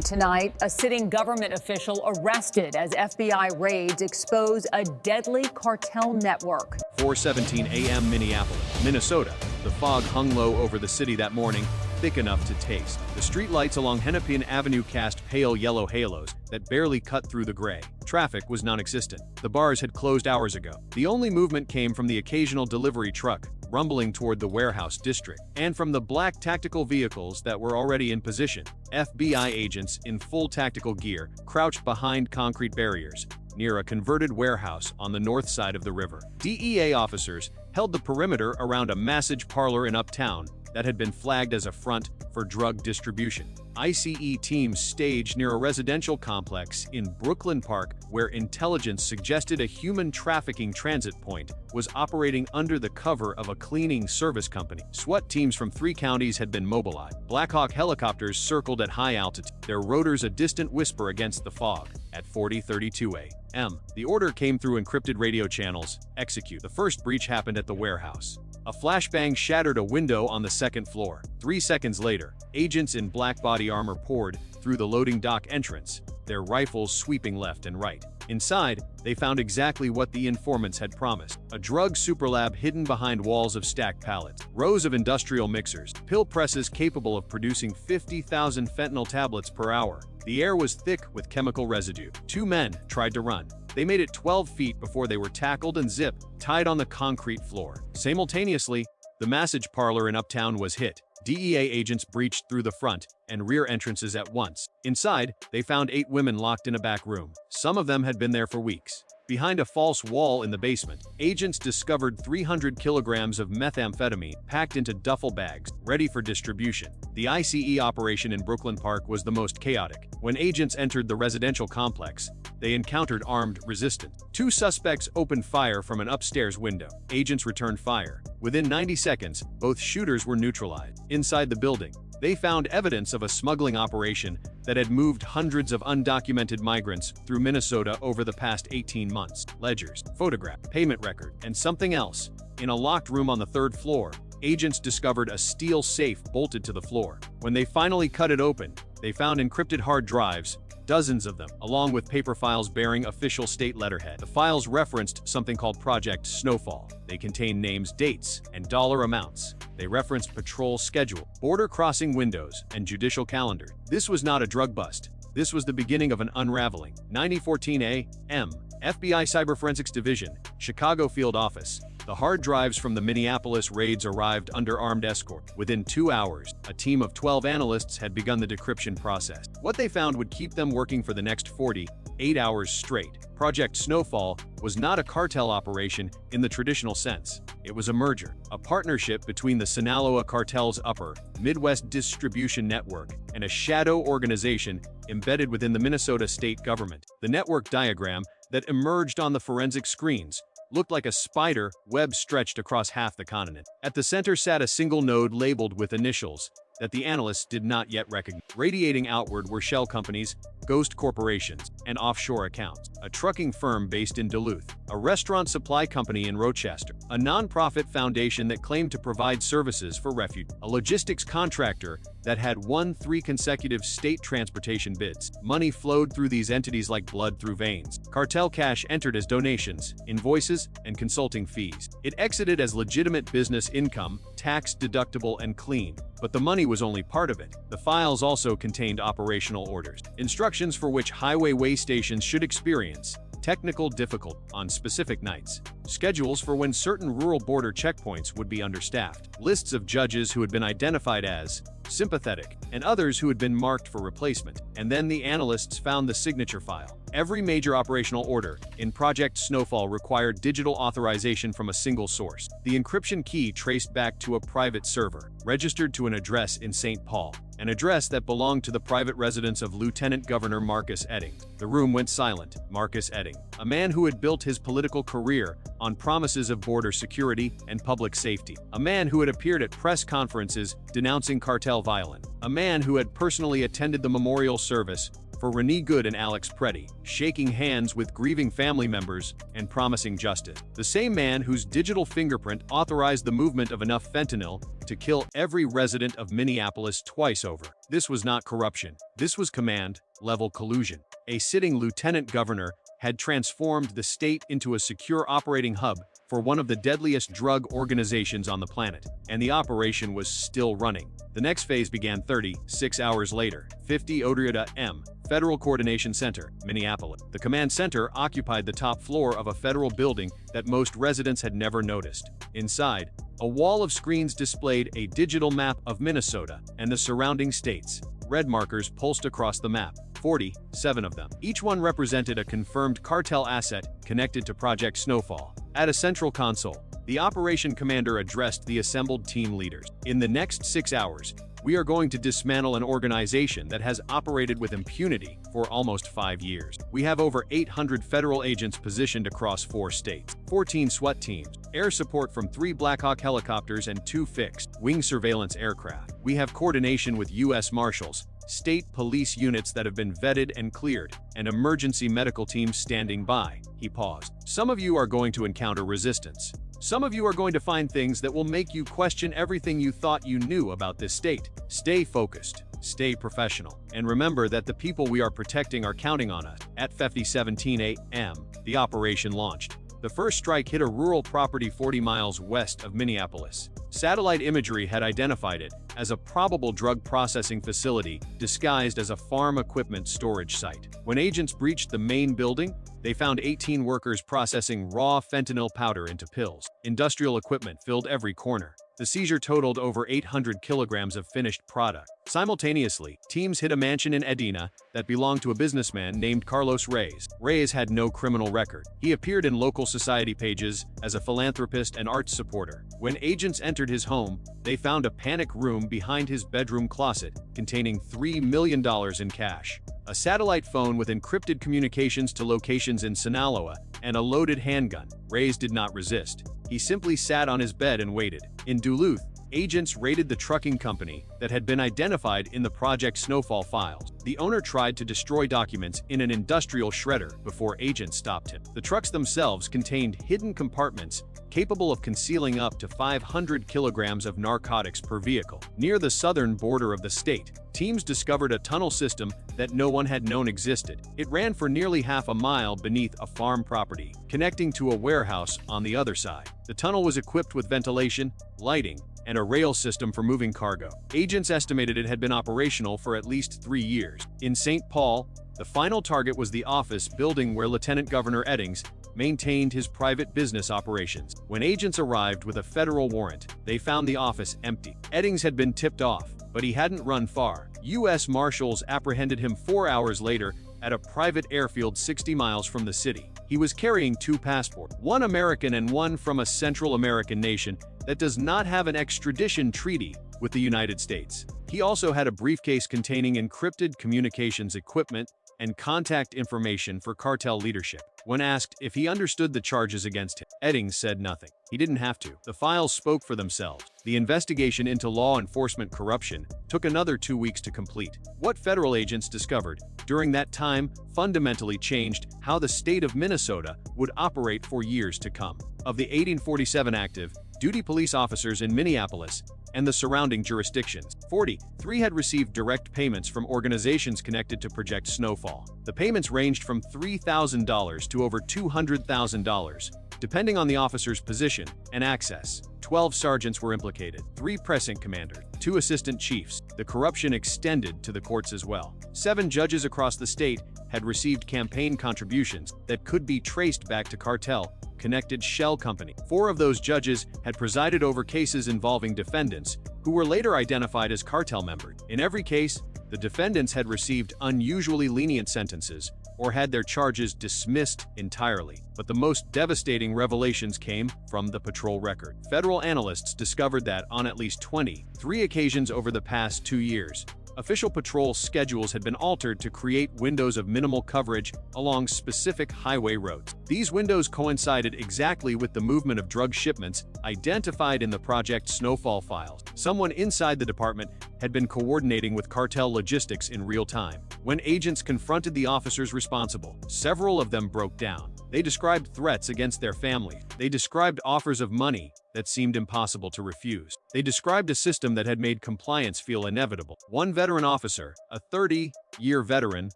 Tonight, a sitting government official arrested as FBI raids expose a deadly cartel network. 4:17 a.m. Minneapolis, Minnesota. The fog hung low over the city that morning, thick enough to taste. The streetlights along Hennepin Avenue cast pale yellow halos that barely cut through the gray. Traffic was non-existent. The bars had closed hours ago. The only movement came from the occasional delivery truck rumbling toward the warehouse district, and from the black tactical vehicles that were already in position. FBI agents in full tactical gear crouched behind concrete barriers near a converted warehouse on the north side of the river. DEA officers held the perimeter around a massage parlor in Uptown that had been flagged as a front for drug distribution. ICE teams staged near a residential complex in Brooklyn Park where intelligence suggested a human trafficking transit point was operating under the cover of a cleaning service company. SWAT teams from 3 counties had been mobilized. Black Hawk helicopters circled at high altitude, their rotors a distant whisper against the fog. At 40:32 a.m., the order came through encrypted radio channels: execute. The first breach happened at the warehouse. A flashbang shattered a window on the second floor. 3 seconds later, agents in black body armor poured through the loading dock entrance, their rifles sweeping left and right. Inside, they found exactly what the informants had promised: a drug superlab hidden behind walls of stacked pallets, rows of industrial mixers, pill presses capable of producing 50,000 fentanyl tablets per hour. The air was thick with chemical residue. 2 men tried to run. They made it 12 feet before they were tackled and tied on the concrete floor. Simultaneously, the massage parlor in Uptown was hit. DEA agents breached through the front and rear entrances at once. Inside, they found 8 women locked in a back room. Some of them had been there for weeks. Behind a false wall in the basement, agents discovered 300 kilograms of methamphetamine packed into duffel bags, ready for distribution. The ICE operation in Brooklyn Park was the most chaotic. When agents entered the residential complex, they encountered armed resistance. 2 suspects opened fire from an upstairs window. Agents returned fire. Within 90 seconds, both shooters were neutralized. Inside the building, they found evidence of a smuggling operation that had moved hundreds of undocumented migrants through Minnesota over the past 18 months. Ledgers, photograph, payment record, and something else. In a locked room on the 3rd floor, agents discovered a steel safe bolted to the floor. When they finally cut it open, they found encrypted hard drives, dozens of them, along with paper files bearing official state letterhead. The files referenced something called Project Snowfall. They contained names, dates, and dollar amounts. They referenced patrol schedule, border crossing windows, and judicial calendar. This was not a drug bust. This was the beginning of an unraveling. 9:14 a.m., FBI Cyber Forensics Division, Chicago Field Office. The hard drives from the Minneapolis raids arrived under armed escort. Within 2 hours, a team of 12 analysts had begun the decryption process. What they found would keep them working for the next 48 hours straight. Project Snowfall was not a cartel operation in the traditional sense. It was a merger, a partnership between the Sinaloa cartel's upper Midwest distribution network and a shadow organization embedded within the Minnesota state government. The network diagram that emerged on the forensic screens looked like a spider web stretched across half the continent. At the center sat a single node labeled with initials that the analysts did not yet recognize. Radiating outward were shell companies, ghost corporations, and offshore accounts. A trucking firm based in Duluth, a restaurant supply company in Rochester, a nonprofit foundation that claimed to provide services for refugees, a logistics contractor that had won 3 consecutive state transportation bids. Money flowed through these entities like blood through veins. Cartel cash entered as donations, invoices, and consulting fees. It exited as legitimate business income, tax deductible and clean. But the money was only part of it. The files also contained operational orders, instructions for which highway way stations should experience technical difficulty on specific nights, schedules for when certain rural border checkpoints would be understaffed, lists of judges who had been identified as sympathetic, and others who had been marked for replacement. And then the analysts found the signature file. Every major operational order in Project Snowfall required digital authorization from a single source. The encryption key traced back to a private server, registered to an address in St. Paul, an address that belonged to the private residence of Lieutenant Governor Marcus Edding. The room went silent. Marcus Edding, a man who had built his political career on promises of border security and public safety, a man who had appeared at press conferences denouncing cartel violence, a man who had personally attended the memorial service for Renee and Alex Pretti, shaking hands with grieving family members and promising justice. The same man whose digital fingerprint authorized the movement of enough fentanyl to kill every resident of Minneapolis twice over. over. This was not corruption. This was command-level collusion. A sitting lieutenant governor had transformed the state into a secure operating hub for one of the deadliest drug organizations on the planet, and the operation was still running. The next phase began 36 hours later. 50 Odriota M. Federal Coordination Center, Minneapolis. The command center occupied the top floor of a federal building that most residents had never noticed. Inside, a wall of screens displayed a digital map of Minnesota and the surrounding states. Red markers pulsed across the map, 47 of them. Each one represented a confirmed cartel asset connected to Project Snowfall. At a central console, the operation commander addressed the assembled team leaders. In the next 6 hours, we are going to dismantle an organization that has operated with impunity for almost 5 years. We have over 800 federal agents positioned across 4 states, 14 SWAT teams, air support from 3 Black Hawk helicopters and 2 fixed-wing surveillance aircraft. We have coordination with U.S. Marshals, state police units that have been vetted and cleared, and emergency medical teams standing by. He paused. Some of you are going to encounter resistance. Some of you are going to find things that will make you question everything you thought you knew about this state. Stay focused, stay professional, and remember that the people we are protecting are counting on us. At 5:17 a.m., the operation launched. The first strike hit a rural property 40 miles west of Minneapolis. Satellite imagery had identified it as a probable drug processing facility disguised as a farm equipment storage site. When agents breached the main building, they found 18 workers processing raw fentanyl powder into pills. Industrial equipment filled every corner. The seizure totaled over 800 kilograms of finished product. Simultaneously, teams hit a mansion in Edina that belonged to a businessman named Carlos Reyes. Reyes had no criminal record. He appeared in local society pages as a philanthropist and arts supporter. When agents entered his home, they found a panic room behind his bedroom closet containing $3 million in cash, a satellite phone with encrypted communications to locations in Sinaloa, and a loaded handgun. Reyes did not resist. He simply sat on his bed and waited. In Duluth, agents raided the trucking company that had been identified in the Project Snowfall files. The owner tried to destroy documents in an industrial shredder before agents stopped him. The trucks themselves contained hidden compartments capable of concealing up to 500 kilograms of narcotics per vehicle. Near the southern border of the state, teams discovered a tunnel system that no one had known existed. It ran for nearly half a mile beneath a farm property, connecting to a warehouse on the other side. The tunnel was equipped with ventilation, lighting, and a rail system for moving cargo. Agents estimated it had been operational for at least 3 years. In St. Paul, the final target was the office building where Lieutenant Governor Eddings maintained his private business operations. When agents arrived with a federal warrant, they found the office empty. Eddings had been tipped off, but he hadn't run far. U.S. Marshals apprehended him 4 hours later at a private airfield 60 miles from the city. He was carrying 2 passports, one American and one from a Central American nation that does not have an extradition treaty with the United States. He also had a briefcase containing encrypted communications equipment and contact information for cartel leadership. When asked if he understood the charges against him, Eddings said nothing. He didn't have to. The files spoke for themselves. The investigation into law enforcement corruption took another 2 weeks to complete. What federal agents discovered during that time fundamentally changed how the state of Minnesota would operate for years to come. Of the 1847 active duty police officers in Minneapolis and the surrounding jurisdictions, 43 had received direct payments from organizations connected to Project Snowfall. The payments ranged from $3,000 to over $200,000, depending on the officer's position and access. 12 sergeants were implicated, 3 precinct commanders, 2 assistant chiefs. The corruption extended to the courts as well. 7 judges across the state had received campaign contributions that could be traced back to Cartel connected shell company. 4 of those judges had presided over cases involving defendants who were later identified as cartel members. In every case, the defendants had received unusually lenient sentences or had their charges dismissed entirely. But the most devastating revelations came from the patrol record. Federal analysts discovered that on at least 23 occasions over the past 2 years, official patrol schedules had been altered to create windows of minimal coverage along specific highway roads. These windows coincided exactly with the movement of drug shipments identified in the Project Snowfall files. Someone inside the department had been coordinating with cartel logistics in real time. When agents confronted the officers responsible, several of them broke down. They described threats against their family. They described offers of money that seemed impossible to refuse. They described a system that had made compliance feel inevitable. One veteran officer, a 30-year veteran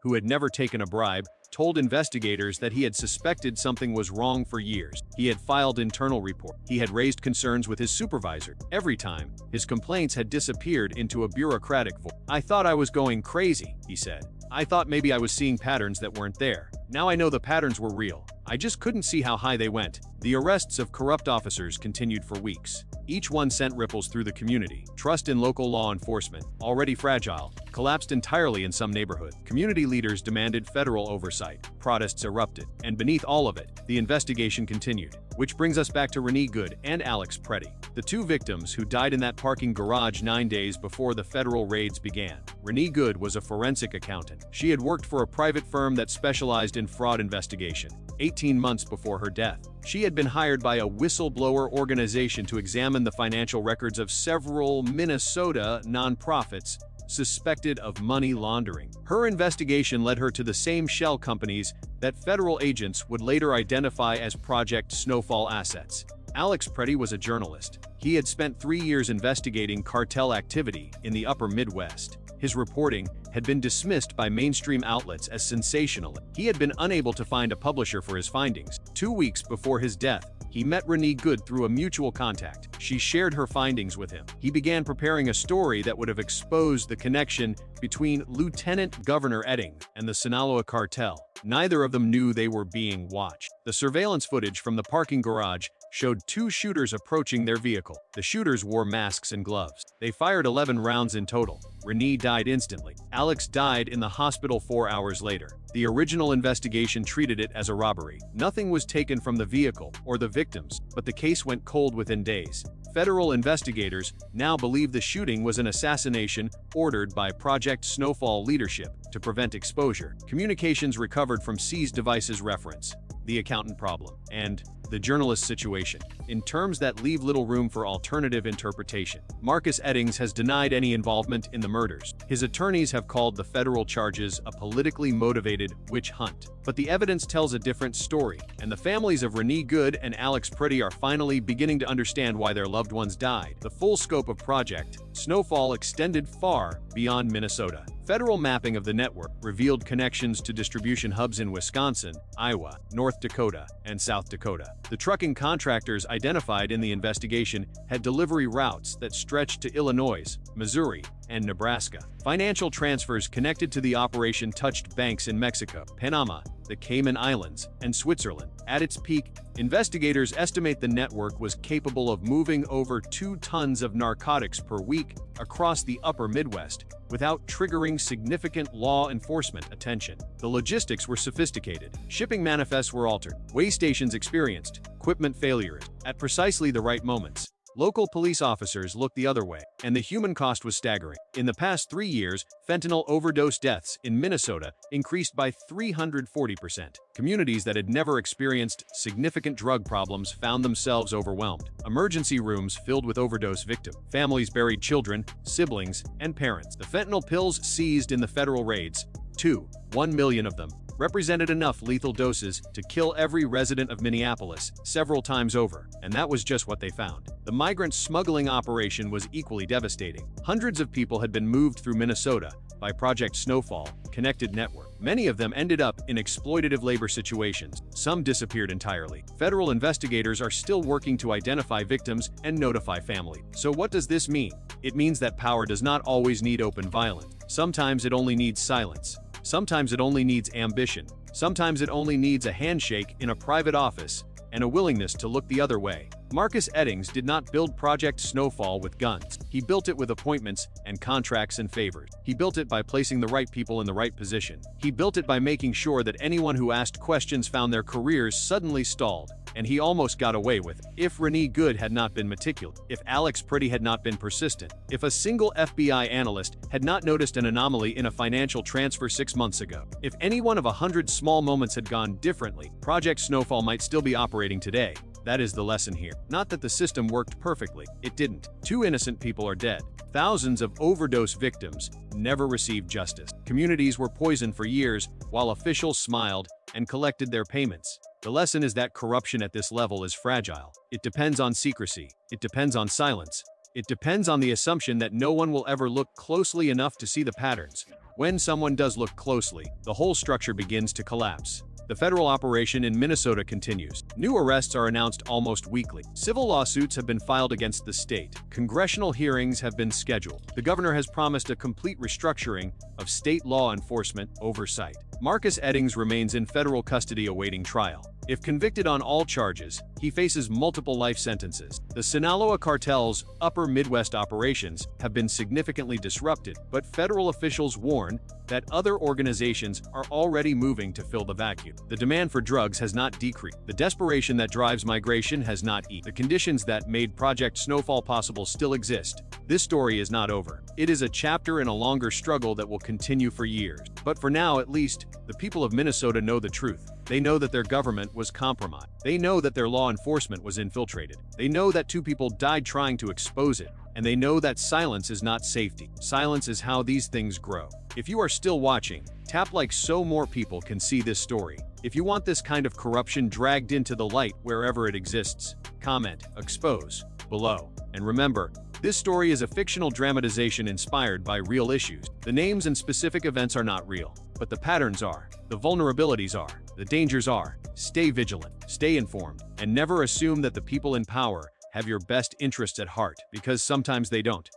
who had never taken a bribe, told investigators that he had suspected something was wrong for years. He had filed internal reports. He had raised concerns with his supervisor. Every time, his complaints had disappeared into a bureaucratic void. "I thought I was going crazy," he said. "I thought maybe I was seeing patterns that weren't there. Now I know the patterns were real. I just couldn't see how high they went." The arrests of corrupt officers continued for weeks. Each one sent ripples through the community. Trust in local law enforcement, already fragile, collapsed entirely in some neighborhoods. Community leaders demanded federal oversight. Protests erupted. And beneath all of it, the investigation continued. Which brings us back to Renee Good and Alex Pretti, the two victims who died in that parking garage 9 days before the federal raids began. Renee Good was a forensic accountant. She had worked for a private firm that specialized in fraud investigation. 18 months before her death, she had been hired by a whistleblower organization to examine the financial records of several Minnesota nonprofits suspected of money laundering. Her investigation led her to the same shell companies that federal agents would later identify as Project Snowfall assets. Alex Pretti was a journalist. He had spent 3 years investigating cartel activity in the upper Midwest. His reporting had been dismissed by mainstream outlets as sensational. He had been unable to find a publisher for his findings. 2 weeks before his death, he met Renee Good through a mutual contact. She shared her findings with him. He began preparing a story that would have exposed the connection between Lieutenant Governor Edding and the Sinaloa cartel. Neither of them knew they were being watched. The surveillance footage from the parking garage showed 2 shooters approaching their vehicle. The shooters wore masks and gloves. They fired 11 rounds in total. Renee died instantly. Alex died in the hospital 4 hours later. The original investigation treated it as a robbery. Nothing was taken from the vehicle or the victims, but the case went cold within days. Federal investigators now believe the shooting was an assassination ordered by Project Snowfall leadership to prevent exposure. Communications recovered from seized devices reference the accountant problem and the journalist situation in terms that leave little room for alternative interpretation. Marcus Eddings has denied any involvement in the murders. His attorneys have called the federal charges a politically motivated witch hunt. But the evidence tells a different story, and the families of Renee Good and Alex Pretti are finally beginning to understand why their loved ones died. The full scope of Project Snowfall extended far beyond Minnesota. Federal mapping of the network revealed connections to distribution hubs in Wisconsin, Iowa, North Dakota, and South Dakota. The trucking contractors identified in the investigation had delivery routes that stretched to Illinois, Missouri, and Nebraska. Financial transfers connected to the operation touched banks in Mexico, Panama, the Cayman Islands, and Switzerland. At its peak, investigators estimate the network was capable of moving over 2 tons of narcotics per week across the upper Midwest without triggering significant law enforcement attention. The logistics were sophisticated. Shipping manifests were altered. Way stations experienced equipment failures at precisely the right moments. Local police officers looked the other way, and the human cost was staggering. In the past 3 years, fentanyl overdose deaths in Minnesota increased by 340%. Communities that had never experienced significant drug problems found themselves overwhelmed. Emergency rooms filled with overdose victims. Families buried children, siblings, and parents. The fentanyl pills seized in the federal raids, 1 million of them, represented enough lethal doses to kill every resident of Minneapolis several times over, and that was just what they found. The migrant smuggling operation was equally devastating. Hundreds of people had been moved through Minnesota by Project Snowfall connected network. Many of them ended up in exploitative labor situations. Some disappeared entirely. Federal investigators are still working to identify victims and notify family. So what does this mean? It means that power does not always need open violence. Sometimes it only needs silence. Sometimes it only needs ambition. Sometimes it only needs a handshake in a private office and a willingness to look the other way. Marcus Eddings did not build Project Snowfall with guns. He built it with appointments and contracts and favors. He built it by placing the right people in the right position. He built it by making sure that anyone who asked questions found their careers suddenly stalled. And he almost got away with it. If Renee Good had not been meticulous, if Alex Pretti had not been persistent, if a single FBI analyst had not noticed an anomaly in a financial transfer 6 months ago, if any one of 100 small moments had gone differently, Project Snowfall might still be operating today. That is the lesson here. Not that the system worked perfectly. It didn't. 2 innocent people are dead. Thousands of overdose victims never received justice. Communities were poisoned for years while officials smiled and collected their payments. The lesson is that corruption at this level is fragile. It depends on secrecy. It depends on silence. It depends on the assumption that no one will ever look closely enough to see the patterns. When someone does look closely, the whole structure begins to collapse. The federal operation in Minnesota continues. New arrests are announced almost weekly. Civil lawsuits have been filed against the state. Congressional hearings have been scheduled. The governor has promised a complete restructuring of state law enforcement oversight. Marcus Eddings remains in federal custody awaiting trial. If convicted on all charges, he faces multiple life sentences. The Sinaloa cartel's upper Midwest operations have been significantly disrupted, but federal officials warn that other organizations are already moving to fill the vacuum. The demand for drugs has not decreased. The desperation that drives migration has not eased. The conditions that made Project Snowfall possible still exist. This story is not over. It is a chapter in a longer struggle that will continue for years. But for now, at least, the people of Minnesota know the truth. They know that their government was compromised. They know that their law enforcement was infiltrated. They know that 2 people died trying to expose it. And they know that silence is not safety. Silence is how these things grow. If you are still watching, tap like so more people can see this story. If you want this kind of corruption dragged into the light wherever it exists, comment, expose, below. And remember, this story is a fictional dramatization inspired by real issues. The names and specific events are not real, but the patterns are, the vulnerabilities are, the dangers are. Stay vigilant, stay informed, and never assume that the people in power have your best interests at heart, because sometimes they don't.